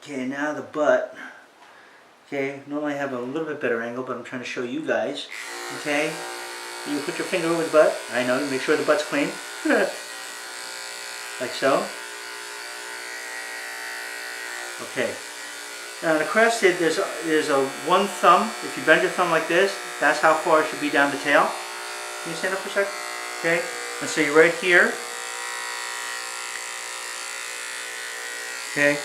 Okay, now the butt. Okay, normally I have a little bit better angle, but I'm trying to show you guys. Okay, you put your finger over the butt. I know, make sure the butt's clean. Like so. Okay. Now the crested, there's a one thumb. If you bend your thumb like this, that's how far it should be down the tail. Can you stand up for a second? Okay. And so you're right here. Okay.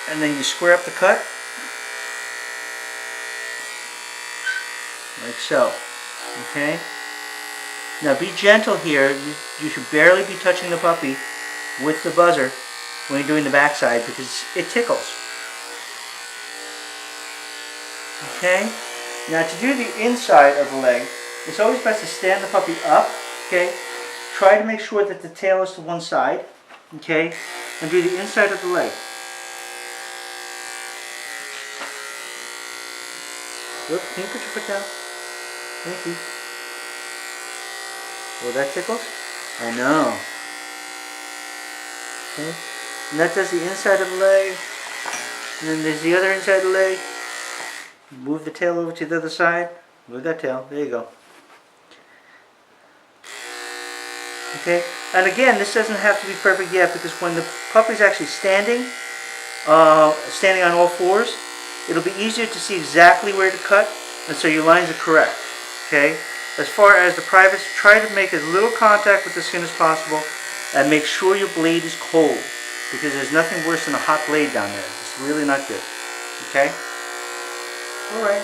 And then you square up the cut. Like so. Okay. Now be gentle here. You should barely be touching the puppy with the buzzer when you're doing the backside because it tickles. Okay. Now to do the inside of the leg, it's always best to stand the puppy up. Okay. Try to make sure that the tail is to one side. Okay. And do the inside of the leg. Look, can you put your foot down? Thank you. Oh, that tickles? I know. Okay. And that does the inside of the leg. And then there's the other inside of the leg. Move the tail over to the other side. Move that tail. There you go. Okay. And again, this doesn't have to be perfect yet because when the puppy's actually standing on all fours, it'll be easier to see exactly where to cut, and so your lines are correct. Okay. As far as the privates, try to make as little contact with the skin as possible, and make sure your blade is cold, because there's nothing worse than a hot blade down there. It's really not good. Okay. All right.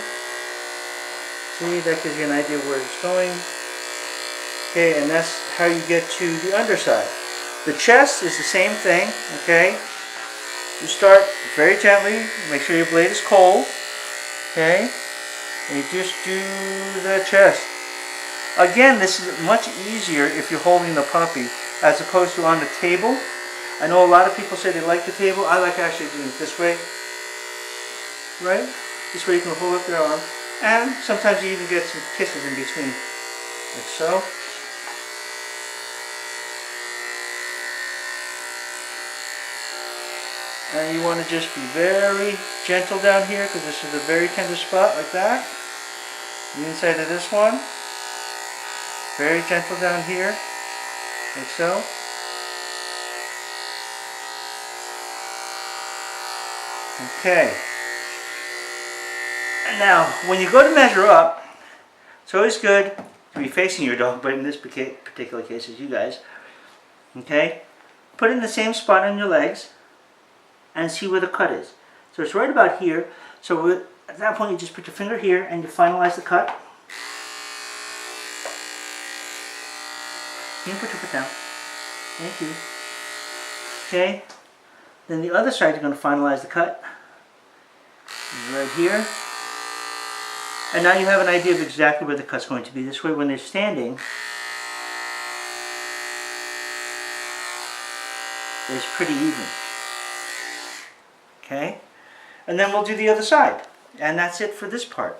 See, that gives you an idea where it's going. Okay, and that's how you get to the underside. The chest is the same thing. Okay. You start very gently, make sure your blade is cold, okay, and you just do the chest. Again, this is much easier if you're holding the puppy as opposed to on the table. I know a lot of people say they like the table. I like actually doing it this way, right? This way you can hold up their arm, and sometimes you even get some kisses in between, like so. And you want to just be very gentle down here because this is a very tender spot, like that. The inside of this one. Very gentle down here, like so. Okay. And now, when you go to measure up, it's always good to be facing your dog, but in this particular case, it's you guys. Okay? Put it in the same spot on your legs and see where the cut is. So it's right about here. So at that point you just put your finger here and you finalize the cut. Can you put your foot down? Thank you. Okay. Then the other side you're going to finalize the cut. Right here. And now you have an idea of exactly where the cut's going to be. This way when they're standing, it's pretty even. Okay? And then we'll do the other side. And that's it for this part.